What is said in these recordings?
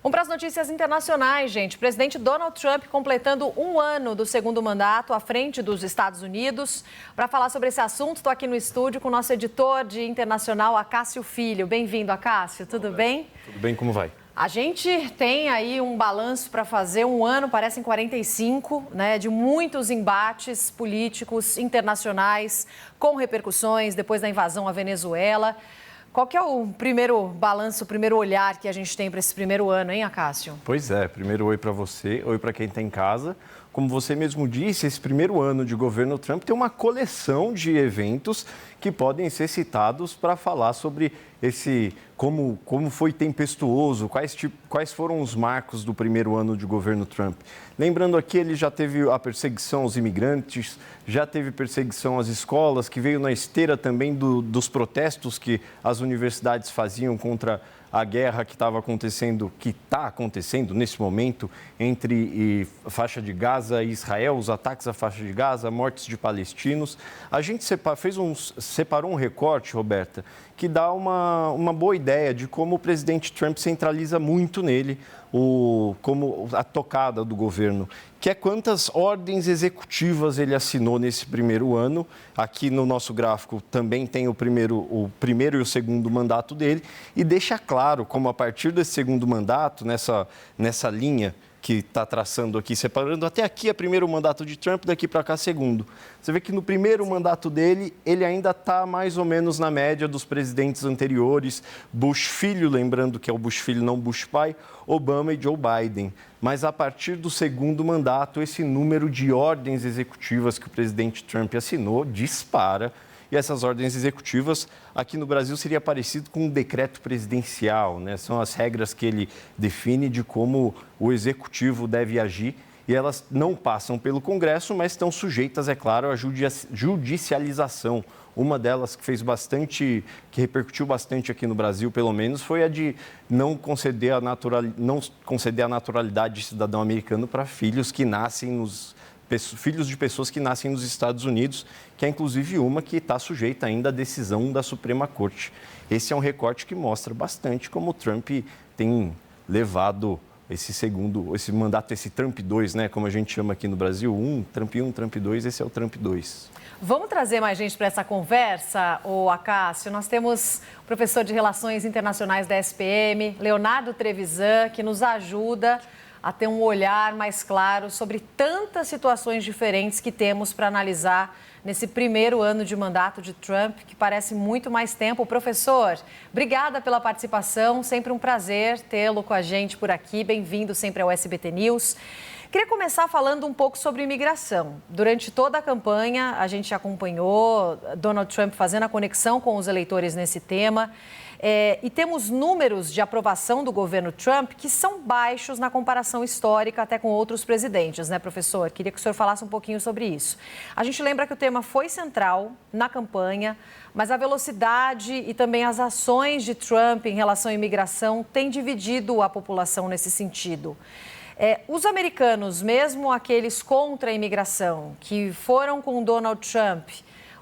Vamos para as notícias internacionais, gente. Presidente Donald Trump completando um ano do segundo mandato à frente dos Estados Unidos. Para falar sobre esse assunto, estou aqui no estúdio com o nosso editor de internacional, Acácio Filho. Bem-vindo, Acácio. Tudo bem? Tudo bem, como vai? A gente tem aí um balanço para fazer, um ano, parecem 45, né, de muitos embates políticos internacionais com repercussões depois da invasão à Venezuela. Qual que é o primeiro balanço, o primeiro olhar que a gente tem para esse primeiro ano, hein, Acácio? Pois é, primeiro oi para você, oi para quem está em casa. Como você mesmo disse, esse primeiro ano de governo Trump tem uma coleção de eventos que podem ser citados para falar sobre como foi tempestuoso, quais foram os marcos do primeiro ano de governo Trump. Lembrando aqui, ele já teve a perseguição aos imigrantes, já teve perseguição às escolas, que veio na esteira também dos protestos que as universidades faziam contra a guerra que está acontecendo nesse momento entre faixa de Gaza e Israel, os ataques à faixa de Gaza, mortes de palestinos. A gente separou um recorte, Roberta, que dá uma boa ideia de como o presidente Trump centraliza muito nele como a tocada do governo, que é quantas ordens executivas ele assinou nesse primeiro ano. Aqui no nosso gráfico também tem o primeiro e o segundo mandato dele, e deixa claro como a partir desse segundo mandato, nessa linha que está traçando aqui, separando até aqui é primeiro mandato de Trump, daqui para cá segundo. Você vê que no primeiro mandato dele, ele ainda está mais ou menos na média dos presidentes anteriores, Bush filho, lembrando que é o Bush filho, não Bush pai, Obama e Joe Biden. Mas a partir do segundo mandato, esse número de ordens executivas que o presidente Trump assinou dispara. E essas ordens executivas, aqui no Brasil, seria parecido com um decreto presidencial, né? São as regras que ele define de como o executivo deve agir. E elas não passam pelo Congresso, mas estão sujeitas, é claro, à judicialização. Uma delas que repercutiu bastante aqui no Brasil, pelo menos, foi a de não conceder a naturalidade de cidadão americano para filhos de pessoas que nascem nos Estados Unidos, que é inclusive uma que está sujeita ainda à decisão da Suprema Corte. Esse é um recorte que mostra bastante como o Trump tem levado esse mandato, esse Trump 2, né, como a gente chama aqui no Brasil, Trump 1, Trump 2, esse é o Trump 2. Vamos trazer mais gente para essa conversa, Acácio? Nós temos o professor de Relações Internacionais da SPM, Leonardo Trevisan, que nos ajuda a ter um olhar mais claro sobre tantas situações diferentes que temos para analisar nesse primeiro ano de mandato de Trump, que parece muito mais tempo. Professor, obrigada pela participação, sempre um prazer tê-lo com a gente por aqui. Bem-vindo sempre ao SBT News. Queria começar falando um pouco sobre imigração. Durante toda a campanha, a gente acompanhou Donald Trump fazendo a conexão com os eleitores nesse tema. E temos números de aprovação do governo Trump que são baixos na comparação histórica até com outros presidentes, né, professor? Queria que o senhor falasse um pouquinho sobre isso. A gente lembra que o tema foi central na campanha, mas a velocidade e também as ações de Trump em relação à imigração têm dividido a população nesse sentido. Os americanos, mesmo aqueles contra a imigração, que foram com Donald Trump,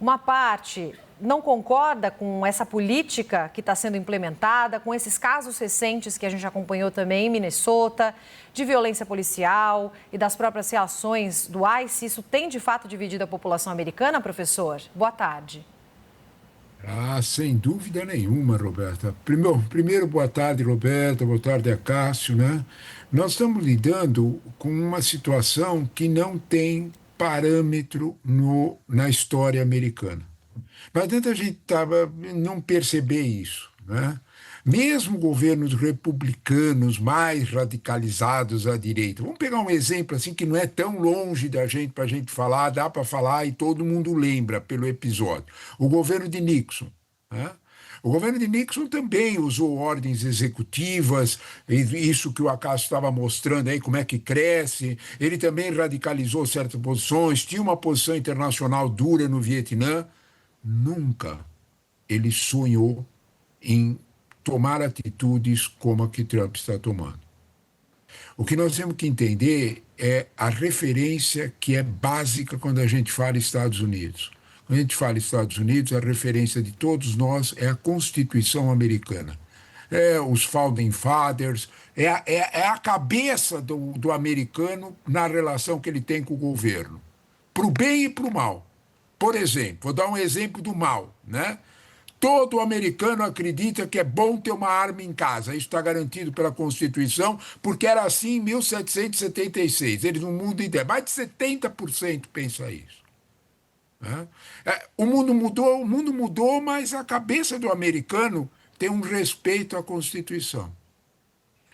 uma parte não concorda com essa política que está sendo implementada, com esses casos recentes que a gente acompanhou também em Minnesota, de violência policial e das próprias reações do ICE. Isso tem, de fato, dividido a população americana, professor? Boa tarde. Sem dúvida nenhuma, Roberta. Primeiro, boa tarde, Roberta, boa tarde, Acácio, né? Nós estamos lidando com uma situação que não tem parâmetro na história americana. Não adianta a gente não perceber isso, né? Mesmo governos republicanos mais radicalizados à direita. Vamos pegar um exemplo assim que não é tão longe da gente para a gente falar, dá para falar e todo mundo lembra pelo episódio. O governo de Nixon, né? O governo de Nixon também usou ordens executivas, isso que o Acácio estava mostrando aí, como é que cresce. Ele também radicalizou certas posições, tinha uma posição internacional dura no Vietnã. Nunca ele sonhou em tomar atitudes como a que Trump está tomando. O que nós temos que entender é a referência que é básica quando a gente fala Estados Unidos. Quando a gente fala Estados Unidos, a referência de todos nós é a Constituição americana. os Founding Fathers, é a cabeça do americano na relação que ele tem com o governo, para o bem e para o mal. Por exemplo, vou dar um exemplo do mal, né? Todo americano acredita que é bom ter uma arma em casa. Isso está garantido pela Constituição, porque era assim em 1776. Eles não mudam ideia. Mais de 70% pensa isso. Né? O mundo mudou, mas a cabeça do americano tem um respeito à Constituição.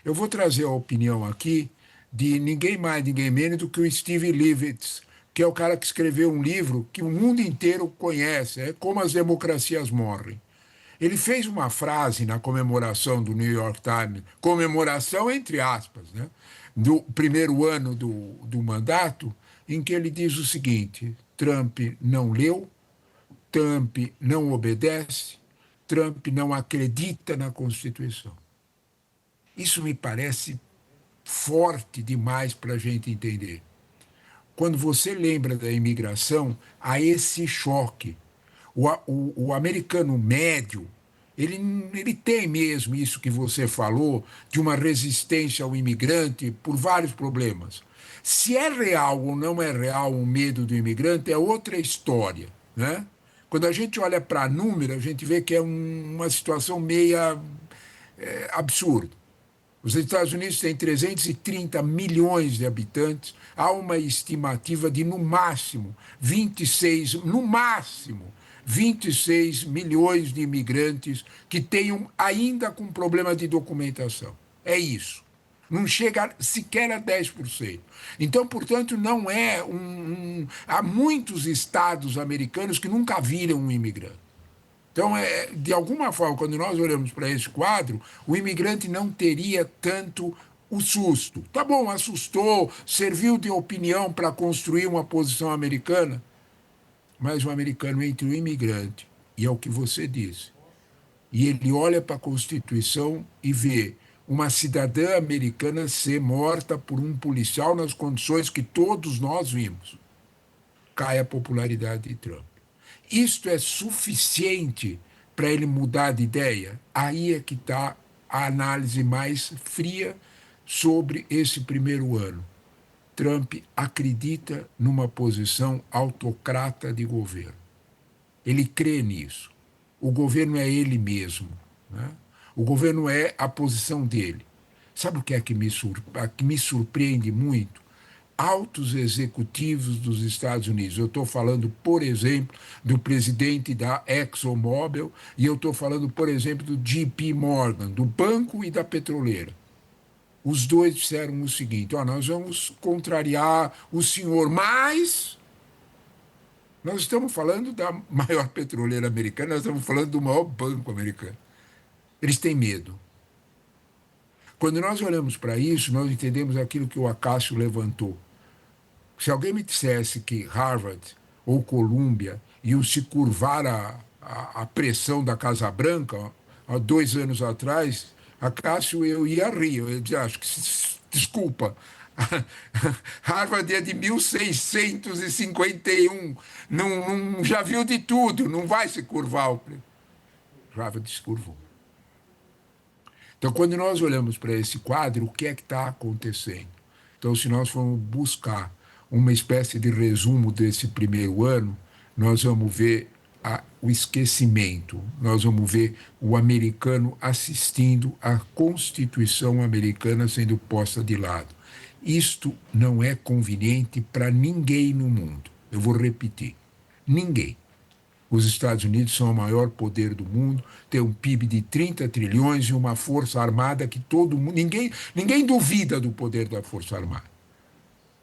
Eu vou trazer a opinião aqui de ninguém mais, ninguém menos do que o Steve Leavitt, que é o cara que escreveu um livro que o mundo inteiro conhece, Como as Democracias Morrem. Ele fez uma frase na comemoração do New York Times, comemoração entre aspas, né, do primeiro ano do mandato, em que ele diz o seguinte: Trump não leu, Trump não obedece, Trump não acredita na Constituição. Isso me parece forte demais para a gente entender. Quando você lembra da imigração, há esse choque. O americano médio, ele tem mesmo isso que você falou, de uma resistência ao imigrante por vários problemas. Se é real ou não é real o medo do imigrante é outra história, né? Quando a gente olha para número, a gente vê que é uma situação meia absurda. Os Estados Unidos têm 330 milhões de habitantes, há uma estimativa de, no máximo, 26 milhões de imigrantes que tenham ainda com problema de documentação. É isso. Não chega sequer a 10%. Então, portanto, não é há muitos estados americanos que nunca viram um imigrante. Então, de alguma forma, quando nós olhamos para esse quadro, o imigrante não teria tanto o susto. Tá bom, assustou, serviu de opinião para construir uma posição americana, mas o americano entre o imigrante, e é o que você disse, e ele olha para a Constituição e vê uma cidadã americana ser morta por um policial nas condições que todos nós vimos, cai a popularidade de Trump. Isto é suficiente para ele mudar de ideia? Aí é que está a análise mais fria sobre esse primeiro ano. Trump acredita numa posição autocrata de governo. Ele crê nisso. O governo é ele mesmo, né? O governo é a posição dele. Sabe o que é que me surpreende muito? Altos executivos dos Estados Unidos. Eu estou falando, por exemplo, do presidente da ExxonMobil e eu estou falando, por exemplo, do JP Morgan, do banco e da petroleira. Os dois disseram o seguinte: nós vamos contrariar o senhor, mas nós estamos falando da maior petroleira americana, nós estamos falando do maior banco americano. Eles têm medo. Quando nós olhamos para isso, nós entendemos aquilo que o Acácio levantou. Se alguém me dissesse que Harvard ou Columbia iam se curvar à pressão da Casa Branca, há 2 anos atrás, Acácio, eu ia rir. Eu ia dizer, desculpa, Harvard é de 1651, não, já viu de tudo, não vai se curvar. Harvard se curvou. Então, quando nós olhamos para esse quadro, o que é que está acontecendo? Então, se nós formos buscar uma espécie de resumo desse primeiro ano, nós vamos ver o esquecimento, nós vamos ver o americano assistindo à Constituição americana sendo posta de lado. Isto não é conveniente para ninguém no mundo. Eu vou repetir, ninguém. Os Estados Unidos são o maior poder do mundo, tem um PIB de 30 trilhões e uma força armada que todo mundo... Ninguém duvida do poder da força armada.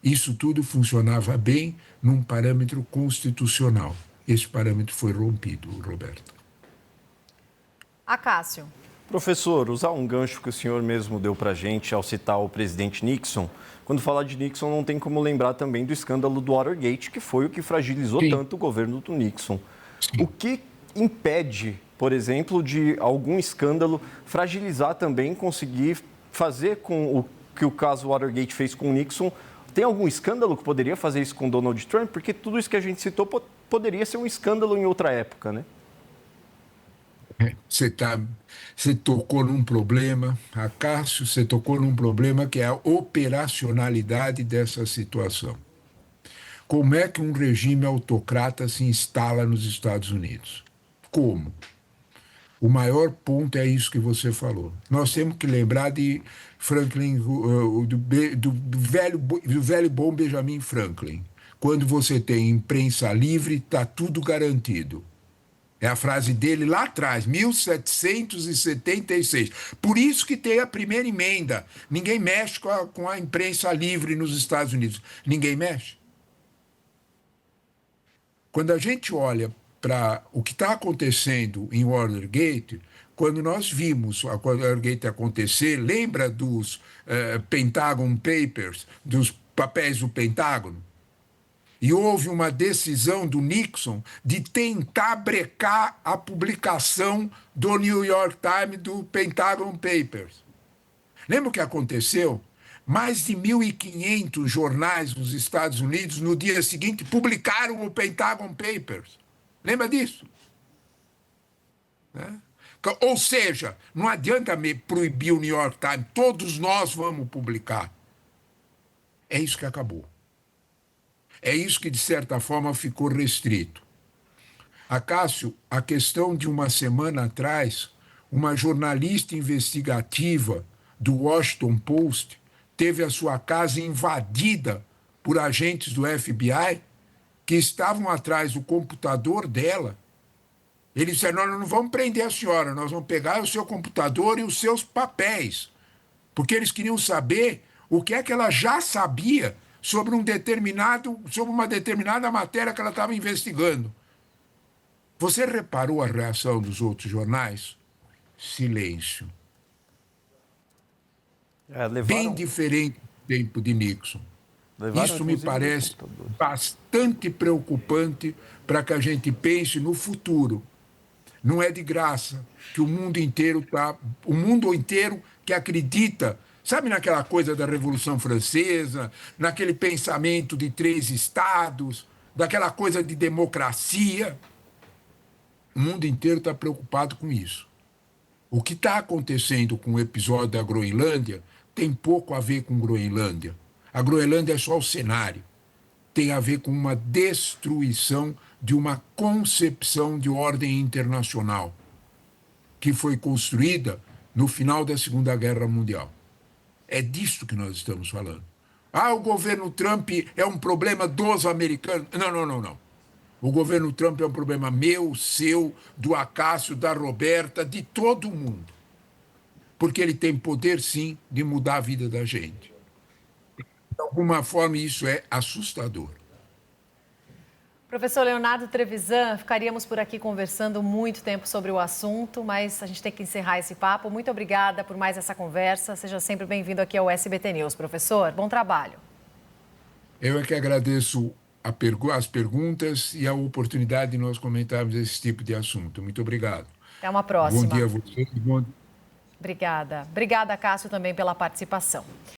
Isso tudo funcionava bem num parâmetro constitucional. Esse parâmetro foi rompido, Roberto. Acácio. Professor, usar um gancho que o senhor mesmo deu para a gente ao citar o presidente Nixon, quando falar de Nixon não tem como lembrar também do escândalo do Watergate, que foi o que fragilizou tanto o governo do Nixon. Sim. O que impede, por exemplo, de algum escândalo fragilizar também, conseguir fazer com o que o caso Watergate fez com o Nixon? Tem algum escândalo que poderia fazer isso com Donald Trump? Porque tudo isso que a gente citou poderia ser um escândalo em outra época, né? Você tá, você tocou num problema, Acácio, você tocou num problema que é a operacionalidade dessa situação. Como é que um regime autocrata se instala nos Estados Unidos? Como? O maior ponto é isso que você falou. Nós temos que lembrar de Franklin, do velho bom Benjamin Franklin. Quando você tem imprensa livre, está tudo garantido. É a frase dele lá atrás, 1776. Por isso que tem a primeira emenda. Ninguém mexe com a imprensa livre nos Estados Unidos. Ninguém mexe. Quando a gente olha para o que está acontecendo em Watergate, quando nós vimos a Watergate acontecer, lembra dos Pentagon Papers, dos papéis do Pentágono? E houve uma decisão do Nixon de tentar brecar a publicação do New York Times do Pentagon Papers. Lembra o que aconteceu? Mais de 1.500 jornais nos Estados Unidos, no dia seguinte, publicaram o Pentagon Papers. Lembra disso? Né? Ou seja, não adianta me proibir o New York Times, todos nós vamos publicar. É isso que acabou. É isso que, de certa forma, ficou restrito. Acácio, a questão de uma semana atrás, uma jornalista investigativa do Washington Post teve a sua casa invadida por agentes do FBI que estavam atrás do computador dela. Eles disseram: nós não vamos prender a senhora, nós vamos pegar o seu computador e os seus papéis. Porque eles queriam saber o que é que ela já sabia sobre uma determinada matéria que ela estava investigando. Você reparou a reação dos outros jornais? Silêncio. Bem diferente do tempo de Nixon. Isso me parece bastante preocupante para que a gente pense no futuro. Não é de graça que o mundo inteiro que acredita, sabe, naquela coisa da Revolução Francesa, naquele pensamento de 3 estados, daquela coisa de democracia. O mundo inteiro está preocupado com isso. O que está acontecendo com o episódio da Groenlândia tem pouco a ver com Groenlândia. A Groenlândia é só o cenário. Tem a ver com uma destruição de uma concepção de ordem internacional que foi construída no final da Segunda Guerra Mundial. É disso que nós estamos falando. O governo Trump é um problema dos americanos. Não. O governo Trump é um problema meu, seu, do Acácio, da Roberta, de todo mundo. Porque ele tem poder, sim, de mudar a vida da gente. De alguma forma, isso é assustador. Professor Leonardo Trevisan, ficaríamos por aqui conversando muito tempo sobre o assunto, mas a gente tem que encerrar esse papo. Muito obrigada por mais essa conversa. Seja sempre bem-vindo aqui ao SBT News, professor. Bom trabalho. Eu é que agradeço as perguntas e a oportunidade de nós comentarmos esse tipo de assunto. Muito obrigado. Até uma próxima. Bom dia a vocês. Obrigada. Obrigada, Cássio, também pela participação.